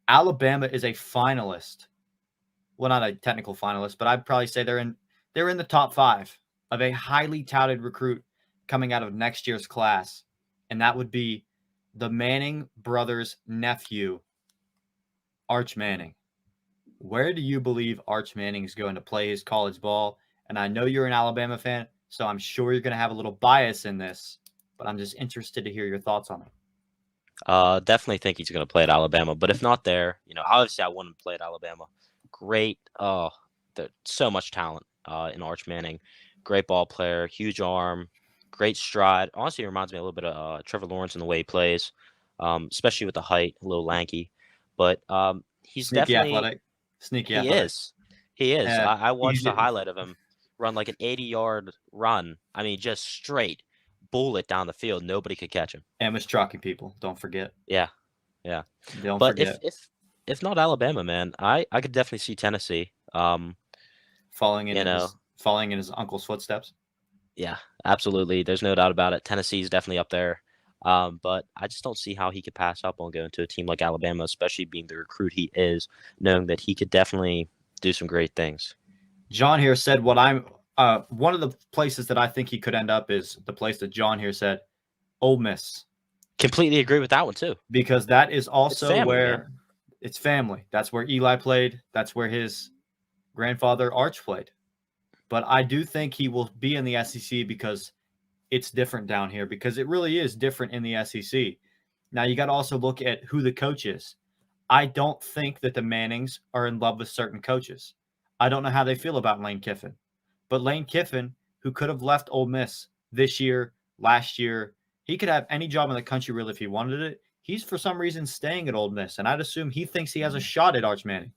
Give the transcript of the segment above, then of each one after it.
Alabama is a finalist. Well, not a technical finalist, but I'd probably say they're in the top 5 of a highly touted recruit coming out of next year's class, and that would be the Manning brothers' nephew, Arch Manning. Where do you believe Arch Manning is going to play his college ball? And I know you're an Alabama fan, so I'm sure you're going to have a little bias in this, but I'm just interested to hear your thoughts on it. Definitely think he's going to play at Alabama, but if not there, obviously I want him to play at Alabama. Great, there's so much talent in Arch Manning. Great ball player, huge arm, great stride. Honestly, it reminds me a little bit of Trevor Lawrence in the way he plays, especially with the height, a little lanky. But he's Sneaky definitely athletic. Sneaky he athletic. is. He is. I watched a Easy. highlight of him run like an 80-yard run. I mean, just straight bullet down the field. Nobody could catch him. And was chalking people. Don't forget. Yeah, yeah. Don't But forget. if not Alabama, man, I could definitely see Tennessee. Following in his uncle's footsteps. Yeah, absolutely. There's no doubt about it. Tennessee's definitely up there. But I just don't see how he could pass up on going to a team like Alabama, especially being the recruit he is, knowing that he could definitely do some great things. John here said what I'm one of the places that I think he could end up is the place that John here said, Ole Miss. Completely agree with that one too. Because that is also family, where man. It's family. That's where Eli played. That's where his grandfather Arch played. But I do think he will be in the SEC because it's different down here, because it really is different in the SEC. Now, you got to also look at who the coach is. I don't think that the Mannings are in love with certain coaches. I don't know how they feel about Lane Kiffin. But Lane Kiffin, who could have left Ole Miss this year, last year, he could have any job in the country really if he wanted it. He's for some reason staying at Ole Miss, and I'd assume he thinks he has a shot at Arch Manning.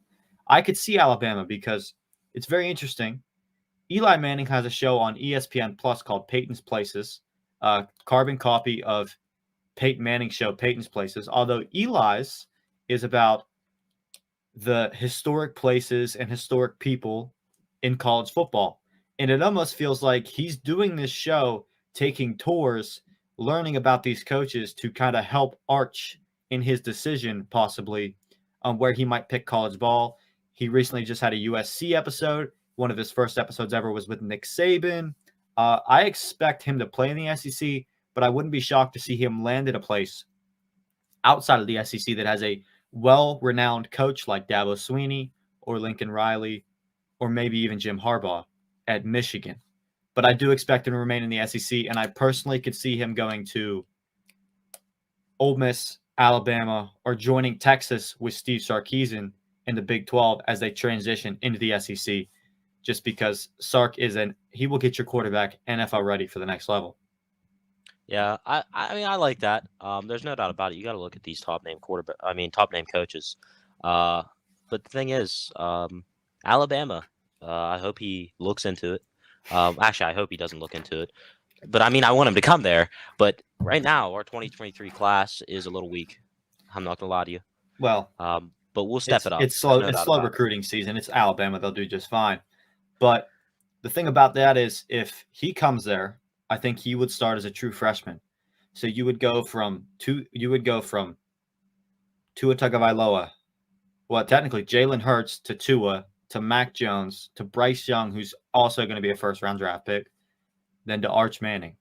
I could see Alabama because it's very interesting. Eli Manning has a show on ESPN Plus called Peyton's Places, carbon copy of Peyton Manning's show, Peyton's Places, although Eli's is about the historic places and historic people in college football. And it almost feels like he's doing this show, taking tours, learning about these coaches to kind of help Arch in his decision, possibly, on where he might pick college ball. He recently just had a USC episode. One of his first episodes ever was with Nick Saban. I expect him to play in the SEC, but I wouldn't be shocked to see him land at a place outside of the SEC that has a well-renowned coach like Dabo Swinney or Lincoln Riley or maybe even Jim Harbaugh at Michigan. But I do expect him to remain in the SEC, and I personally could see him going to Ole Miss, Alabama, or joining Texas with Steve Sarkisian in the Big 12 as they transition into the SEC, just because Sark he will get your quarterback NFL ready for the next level. Yeah, I mean, I like that. There's no doubt about it. You got to look at these top name coaches. But the thing is, Alabama. I hope he looks into it. Actually, I hope he doesn't look into it. But I mean, I want him to come there. But right now, our 2023 class is a little weak. I'm not gonna lie to you. Well, but we'll step it up. It's slow. It's slow recruiting season. It's Alabama. They'll do just fine. But the thing about that is, if he comes there, I think he would start as a true freshman. So you would go from Tua Tagovailoa, well, technically Jalen Hurts to Tua to Mac Jones to Bryce Young, who's also going to be a first-round draft pick, then to Arch Manning.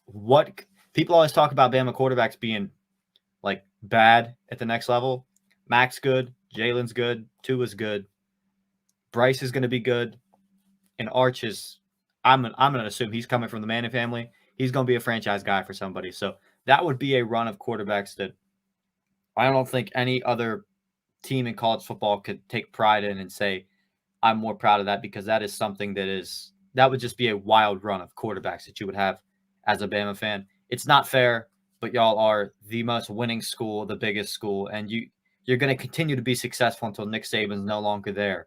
What people always talk about Bama quarterbacks being like bad at the next level. Mac's good, Jalen's good, Tua's good, Bryce is going to be good, and Arch is. I'm going to assume he's coming from the Manning family. He's going to be a franchise guy for somebody. So that would be a run of quarterbacks that I don't think any other team in college football could take pride in and say, I'm more proud of that, because that is something that would just be a wild run of quarterbacks that you would have as a Bama fan. It's not fair, but y'all are the most winning school, the biggest school, and you're going to continue to be successful until Nick Saban's no longer there.